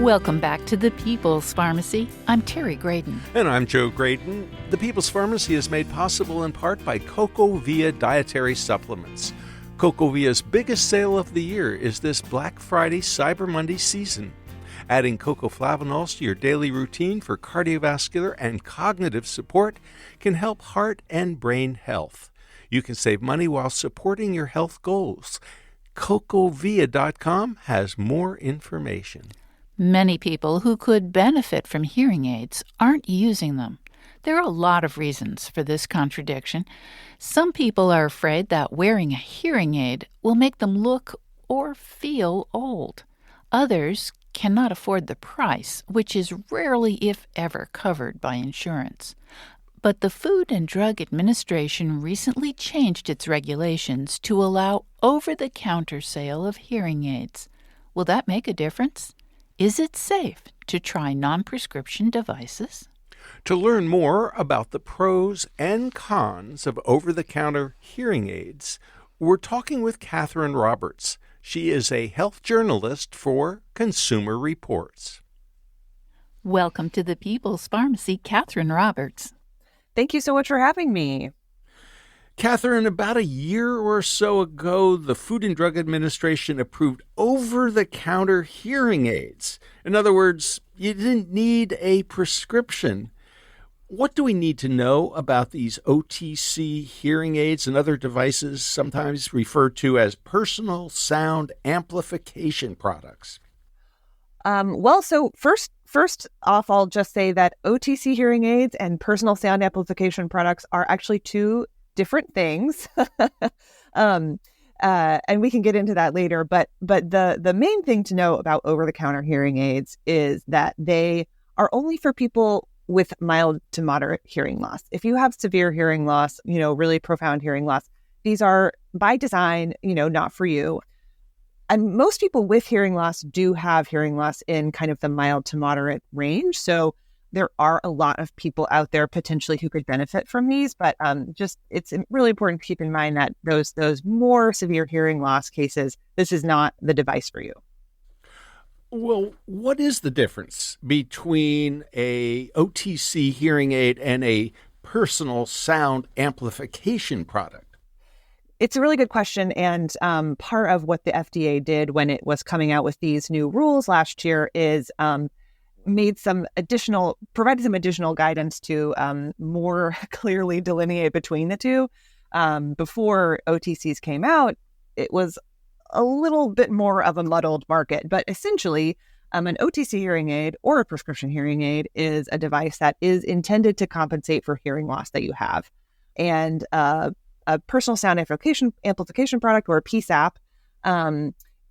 Welcome back to The People's Pharmacy. I'm Terry Graydon. And I'm Joe Graydon. The People's Pharmacy is made possible in part by CocoVia dietary supplements. CocoVia's biggest sale of the year is this Black Friday Cyber Monday season. Adding cocoa flavanols to your daily routine for cardiovascular and cognitive support can help heart and brain health. You can save money while supporting your health goals. Cocovia.com has more information. Many people who could benefit from hearing aids aren't using them. There are a lot of reasons for this contradiction. Some people are afraid that wearing a hearing aid will make them look or feel old. Others cannot afford the price, which is rarely, if ever, covered by insurance. But the Food and Drug Administration recently changed its regulations to allow over-the-counter sale of hearing aids. Will that make a difference? Is it safe to try non-prescription devices? To learn more about the pros and cons of over-the-counter hearing aids, we're talking with Catherine Roberts. She is a health journalist for Consumer Reports. Welcome to the People's Pharmacy, Catherine Roberts. Thank you so much for having me. Catherine, about a year or so ago, the Food and Drug Administration approved over-the-counter hearing aids. In other words, you didn't need a prescription. What do we need to know about these OTC hearing aids and other devices, sometimes referred to as personal sound amplification products? So first off, I'll just say that OTC hearing aids and personal sound amplification products are actually two different things. And we can get into that later. But the main thing to know about over-the-counter hearing aids is that they are only for people with mild to moderate hearing loss. If you have severe hearing loss, really profound hearing loss, these are by design, not for you. And most people with hearing loss do have hearing loss in kind of the mild to moderate range. So there are a lot of people out there potentially who could benefit from these, but just it's really important to keep in mind that those more severe hearing loss cases, this is not the device for you. Well, what is the difference between a OTC hearing aid and a personal sound amplification product? It's a really good question. And part of what the FDA did when it was coming out with these new rules last year is provided some additional guidance to more clearly delineate between the two. Before OTCs came out, it was a little bit more of a muddled market, but essentially an OTC hearing aid or a prescription hearing aid is a device that is intended to compensate for hearing loss that you have. And a personal sound amplification product, or a PSAP,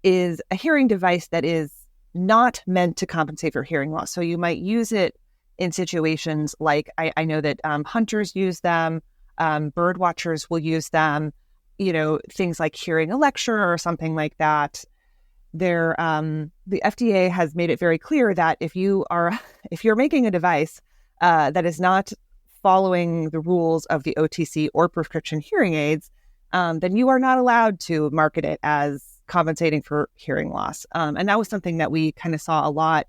is a hearing device that is not meant to compensate for hearing loss. So you might use it in situations like I know that hunters use them, bird watchers will use them, things like hearing a lecture or something like that. The FDA has made it very clear that if you're making a device that is not following the rules of the OTC or prescription hearing aids, then you are not allowed to market it as compensating for hearing loss. And that was something that we kind of saw a lot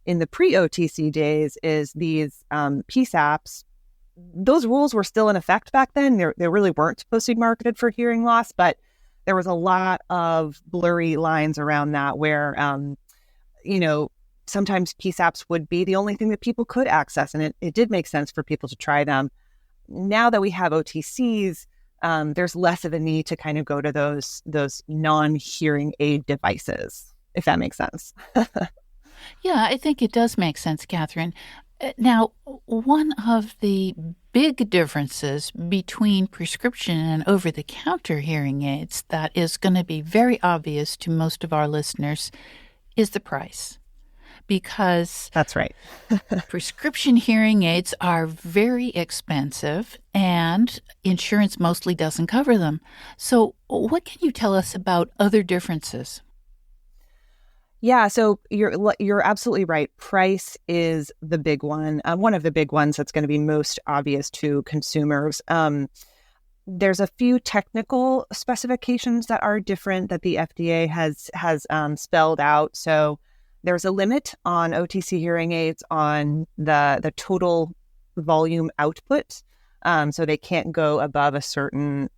in the pre-OTC days, is these PSAPs. Those rules were still in effect back then. They really weren't supposed to be marketed for hearing loss, but there was a lot of blurry lines around that where, sometimes PSAPs would be the only thing that people could access, and it did make sense for people to try them. Now that we have OTCs, there's less of a need to kind of go to those non-hearing aid devices, if that makes sense. Yeah, I think it does make sense, Catherine. Now, one of the big differences between prescription and over-the-counter hearing aids that is going to be very obvious to most of our listeners is the price. Because that's right. prescription hearing aids are very expensive and insurance mostly doesn't cover them. So what can you tell us about other differences? Yeah, so you're absolutely right. Price is the big one. One of the big ones that's going to be most obvious to consumers. There's a few technical specifications that are different that the FDA has spelled out. So there's a limit on OTC hearing aids on the total volume output. So they can't go above a certain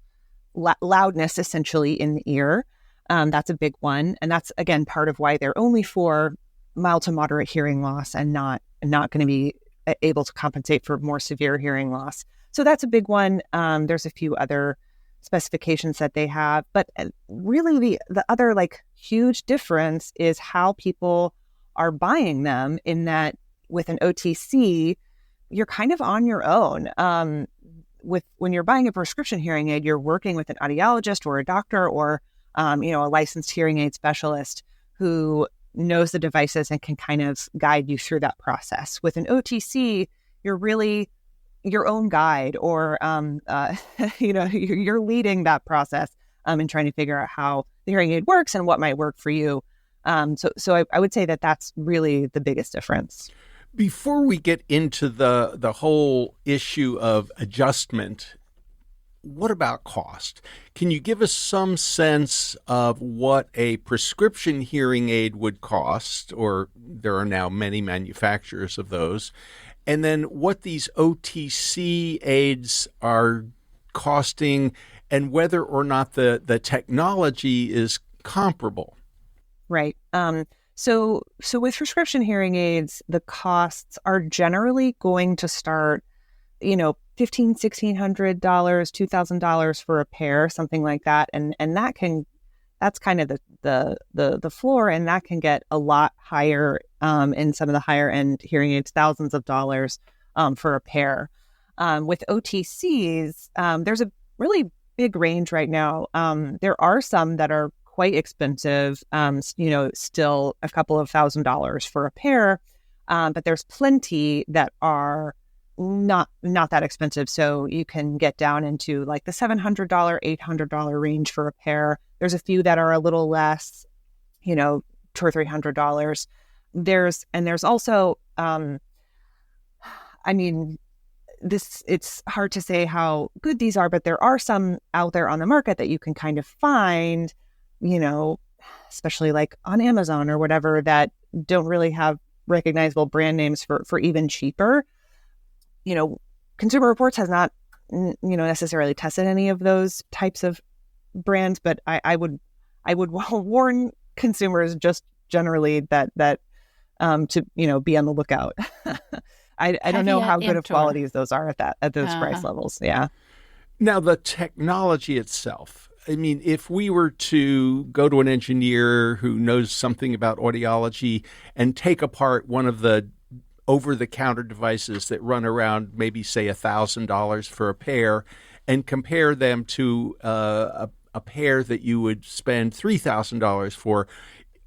loudness, essentially, in the ear. That's a big one. And that's, again, part of why they're only for mild to moderate hearing loss and not going to be able to compensate for more severe hearing loss. So that's a big one. There's a few other specifications that they have. But really the other huge difference is how people are buying them, in that with an OTC, you're kind of on your own. When you're buying a prescription hearing aid, you're working with an audiologist or a doctor or a licensed hearing aid specialist who knows the devices and can kind of guide you through that process. With an OTC, you're really your own guide, or you're leading that process and trying to figure out how the hearing aid works and what might work for you. So I would say that that's really the biggest difference. Before we get into the whole issue of adjustment, what about cost? Can you give us some sense of what a prescription hearing aid would cost, or there are now many manufacturers of those, and then what these OTC aids are costing, and whether or not the technology is comparable? Right. So with prescription hearing aids, the costs are generally going to start, $1,500, $1,600, $2,000 for a pair, something like that, and that's kind of the floor, and that can get a lot higher in some of the higher end hearing aids, thousands of dollars for a pair. With OTCs, there's a really big range right now. There are some that are quite expensive, still a couple of $1,000s for a pair, but there's plenty that are not that expensive. So you can get down into the $700, $800 range for a pair. There's a few that are a little less, $200 or $300. There's also I mean, it's hard to say how good these are, but there are some out there on the market that you can kind of find, especially like on Amazon or whatever, that don't really have recognizable brand names for even cheaper. Consumer Reports has not, necessarily tested any of those types of brands, but I would warn consumers just generally that to be on the lookout. I don't know how good of qualities those are at those price levels. Yeah. Now, the technology itself. I mean, if we were to go to an engineer who knows something about audiology and take apart one of the over-the-counter devices that run around maybe, say, $1,000 for a pair and compare them to a pair that you would spend $3,000 for,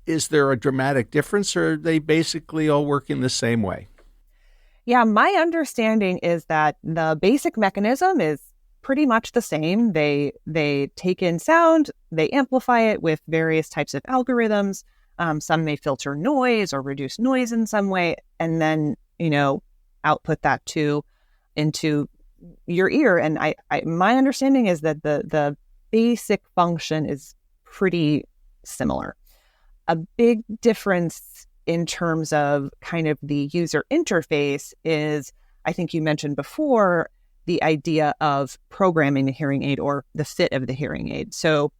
is there a dramatic difference, or are they basically all working the same way? Yeah, my understanding is that the basic mechanism is pretty much the same. They take in sound, they amplify it with various types of algorithms. Some may filter noise or reduce noise in some way, and then output that into your ear. And my understanding is that the basic function is pretty similar. A big difference in terms of kind of the user interface is, I think you mentioned before, the idea of programming the hearing aid or the fit of the hearing aid. So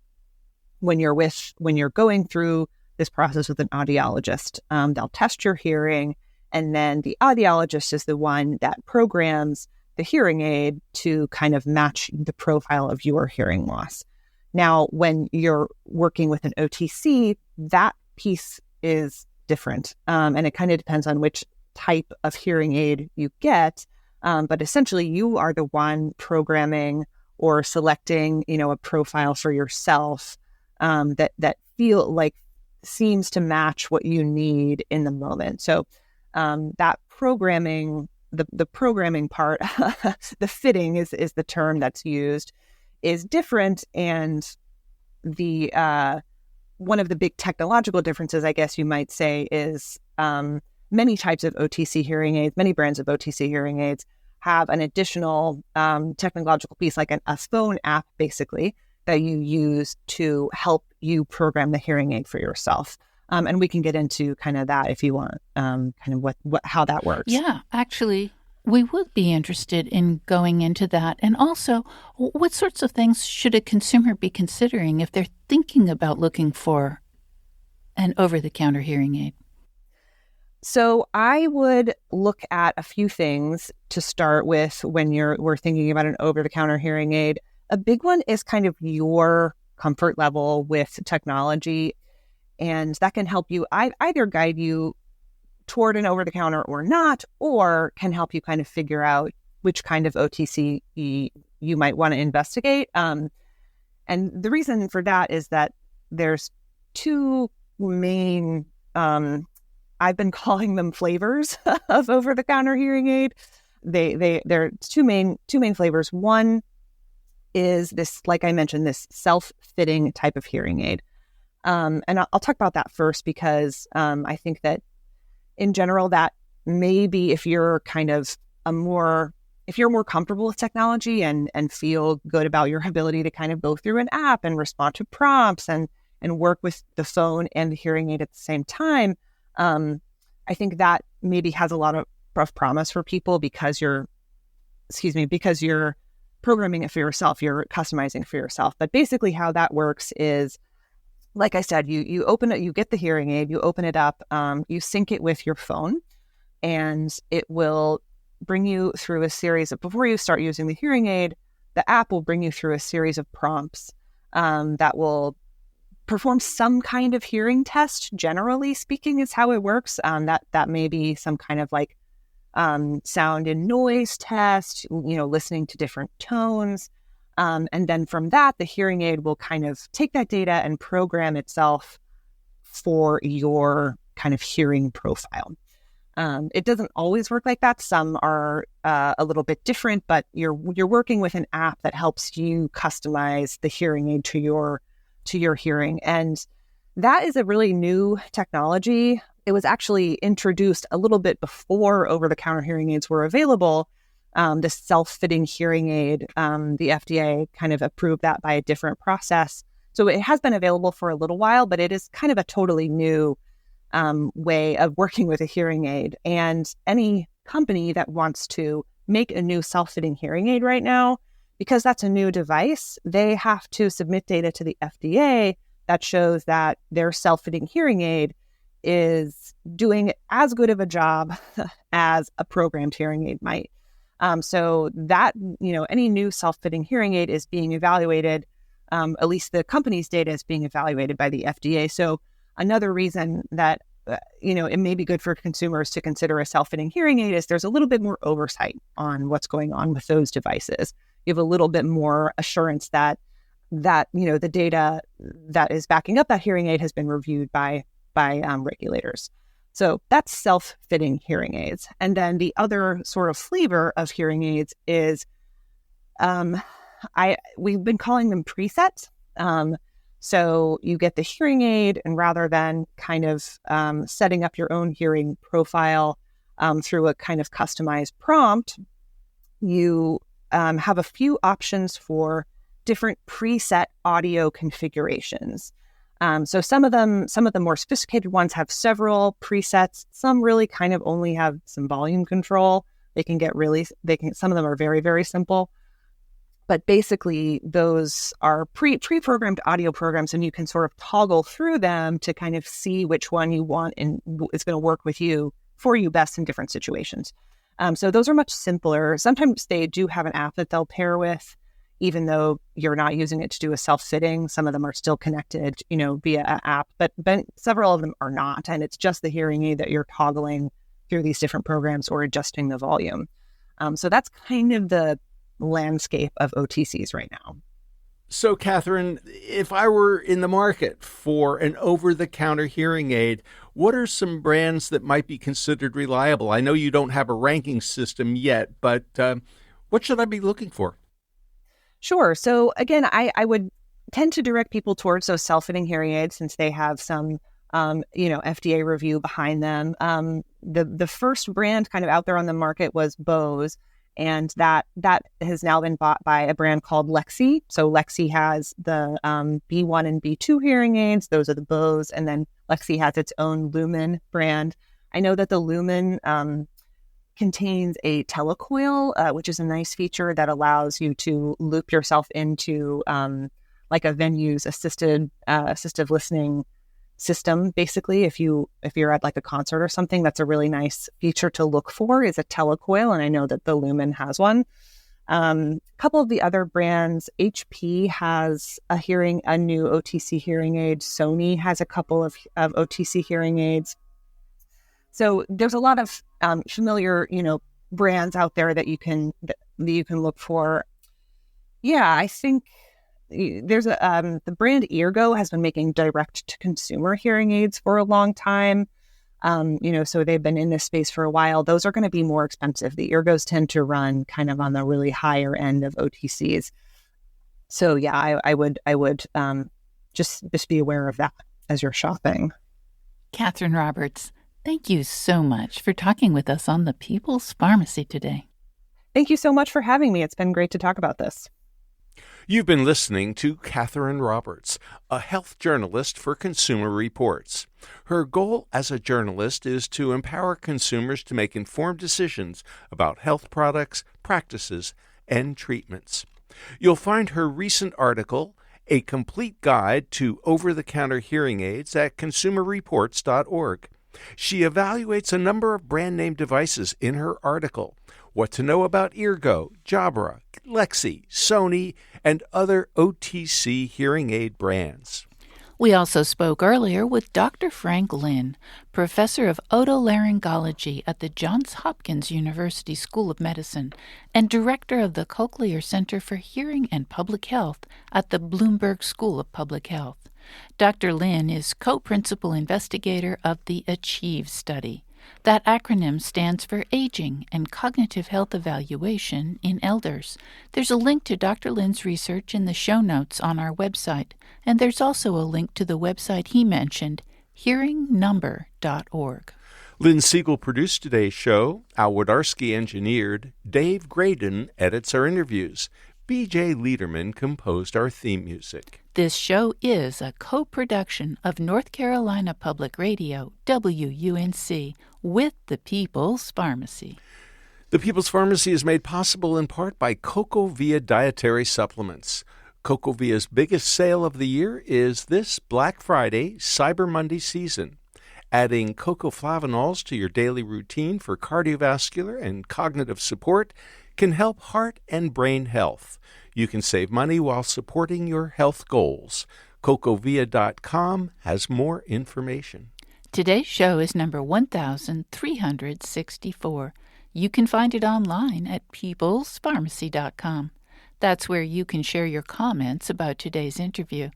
when you're going through this process with an audiologist, they'll test your hearing, and then the audiologist is the one that programs the hearing aid to kind of match the profile of your hearing loss. Now, when you're working with an OTC, that piece is different. And it kind of depends on which type of hearing aid you get. But essentially, you are the one programming or selecting, a profile for yourself that seems to match what you need in the moment. So that programming, the programming part, the fitting is the term that's used, is different. And the one of the big technological differences, I guess you might say, is many types of OTC hearing aids, many brands of OTC hearing aids have an additional technological piece, like a phone app, basically, that you use to help you program the hearing aid for yourself. And we can get into kind of that if you want, kind of how that works. Yeah, actually, we would be interested in going into that. And also, what sorts of things should a consumer be considering if they're thinking about looking for an over-the-counter hearing aid? So I would look at a few things to start with when we're thinking about an over-the-counter hearing aid. A big one is kind of your comfort level with technology, and that can help you either guide you toward an over-the-counter or not, or can help you kind of figure out which kind of OTC you might want to investigate. And the reason for that is that there's two main, I've been calling them flavors of over-the-counter hearing aid. They're two main flavors. One is this, like I mentioned, this self-fitting type of hearing aid. And I'll talk about that first because I think that in general, that maybe if you're kind of if you're more comfortable with technology and feel good about your ability to kind of go through an app and respond to prompts and work with the phone and the hearing aid at the same time, I think that maybe has a lot of promise for people because you're programming it for yourself, you're customizing it for yourself. But basically how that works is, like I said, you open it, you get the hearing aid, you open it up, you sync it with your phone, and it will bring you through a series of, before you start using the hearing aid, the app will bring you through a series of prompts that will perform some kind of hearing test. Generally speaking, is how it works. That may be some kind of like sound and noise test, listening to different tones. And then from that, the hearing aid will kind of take that data and program itself for your kind of hearing profile. It doesn't always work like that. Some are a little bit different, but you're working with an app that helps you customize the hearing aid to your hearing. And that is a really new technology. it was actually introduced a little bit before over-the-counter hearing aids were available. The self-fitting hearing aid, the FDA kind of approved that by a different process. So it has been available for a little while, but it is kind of a totally new way of working with a hearing aid. And any company that wants to make a new self-fitting hearing aid right now, because that's a new device, they have to submit data to the FDA that shows that their self-fitting hearing aid is doing as good of a job as a programmed hearing aid might. So that, any new self-fitting hearing aid is being evaluated, at least the company's data is being evaluated by the FDA. So another reason that, it may be good for consumers to consider a self-fitting hearing aid is there's a little bit more oversight on what's going on with those devices. You have a little bit more assurance that the data that is backing up that hearing aid has been reviewed by regulators. So that's self-fitting hearing aids. And then the other sort of flavor of hearing aids is, we've been calling them presets. So you get the hearing aid, and rather than kind of setting up your own hearing profile through a kind of customized prompt, you have a few options for different preset audio configurations. So some of the more sophisticated ones have several presets. Some really kind of only have some volume control. Some of them are very, very simple. But basically, those are pre-programmed audio programs, and you can sort of toggle through them to kind of see which one you want and is going to work for you best in different situations. So those are much simpler. Sometimes they do have an app that they'll pair with, even though you're not using it to do a self-fitting. Some of them are still connected, via an app, but several of them are not. And it's just the hearing aid that you're toggling through these different programs or adjusting the volume. So that's kind of the landscape of OTCs right now. So, Catherine, if I were in the market for an over-the-counter hearing aid, what are some brands that might be considered reliable? I know you don't have a ranking system yet, but what should I be looking for? Sure. So again, I would tend to direct people towards those self-fitting hearing aids since they have some, FDA review behind them. The first brand kind of out there on the market was Bose, and that has now been bought by a brand called Lexi. So Lexi has the B1 and B2 hearing aids. Those are the Bose, and then Lexi has its own Lumen brand. I know that the Lumen contains a telecoil, which is a nice feature that allows you to loop yourself into like a venue's assistive listening system. Basically, if you're at like a concert or something, that's a really nice feature to look for, is a telecoil, and I know that the Lumen has one. A couple of the other brands, HP has a new OTC hearing aid. Sony has a couple of OTC hearing aids. So there's a lot of familiar, brands out there that you can look for. Yeah, I think there's the brand Eargo has been making direct to consumer hearing aids for a long time. So they've been in this space for a while. Those are going to be more expensive. The Eargos tend to run kind of on the really higher end of OTCs. So yeah, I would just be aware of that as you're shopping. Catherine Roberts, thank you so much for talking with us on the People's Pharmacy today. Thank you so much for having me. It's been great to talk about this. You've been listening to Catherine Roberts, a health journalist for Consumer Reports. Her goal as a journalist is to empower consumers to make informed decisions about health products, practices, and treatments. You'll find her recent article, A Complete Guide to Over-the-Counter Hearing Aids, at consumerreports.org. She evaluates a number of brand name devices in her article. What to know about Eargo, Jabra, Lexi, Sony, and other OTC hearing aid brands. We also spoke earlier with Dr. Frank Lin, professor of otolaryngology at the Johns Hopkins University School of Medicine and director of the Cochlear Center for Hearing and Public Health at the Bloomberg School of Public Health. Dr. Lin is co-principal investigator of the ACHIEVE study. That acronym stands for Aging and Cognitive Health Evaluation in Elders. There's a link to Dr. Lin's research in the show notes on our website, and there's also a link to the website he mentioned, hearingnumber.org. Lynn Siegel produced today's show. Al Wodarski engineered. Dave Graydon edits our interviews. B.J. Liederman composed our theme music. This show is a co-production of North Carolina Public Radio, WUNC, with the People's Pharmacy. The People's Pharmacy is made possible in part by CocoVia Dietary Supplements. CocoVia's biggest sale of the year is this Black Friday, Cyber Monday season. Adding cocoflavanols to your daily routine for cardiovascular and cognitive support can help heart and brain health. You can save money while supporting your health goals. CocoVia.com has more information. Today's show is number 1364. You can find it online at peoplespharmacy.com. That's where you can share your comments about today's interview.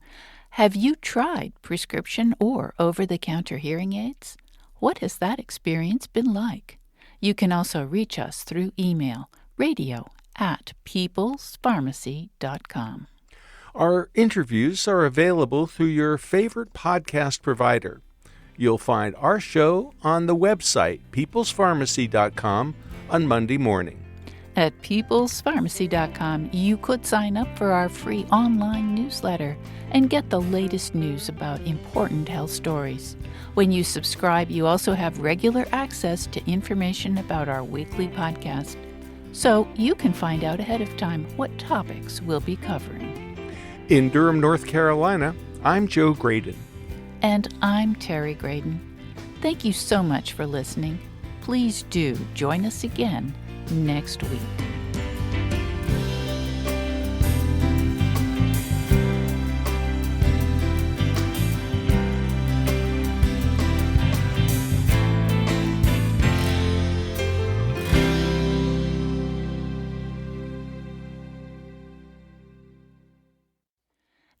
Have you tried prescription or over-the-counter hearing aids? What has that experience been like? You can also reach us through email, radio@peoplespharmacy.com. Our interviews are available through your favorite podcast provider. You'll find our show on the website, peoplespharmacy.com, on Monday morning. At peoplespharmacy.com, you could sign up for our free online newsletter and get the latest news about important health stories. When you subscribe, you also have regular access to information about our weekly podcast, so you can find out ahead of time what topics we'll be covering. In Durham, North Carolina, I'm Joe Graydon. And I'm Terry Graydon. Thank you so much for listening. Please do join us again next week.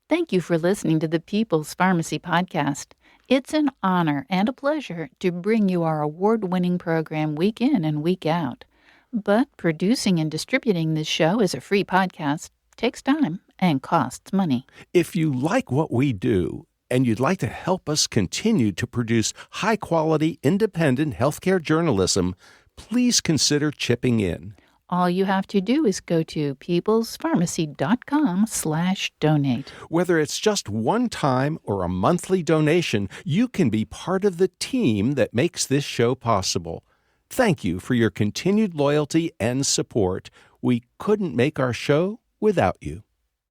Thank you for listening to the People's Pharmacy Podcast. It's an honor and a pleasure to bring you our award-winning program week in and week out. But producing and distributing this show as a free podcast takes time and costs money. If you like what we do and you'd like to help us continue to produce high-quality, independent healthcare journalism, please consider chipping in. All you have to do is go to peoplespharmacy.com/donate. Whether it's just one time or a monthly donation, you can be part of the team that makes this show possible. Thank you for your continued loyalty and support. We couldn't make our show without you.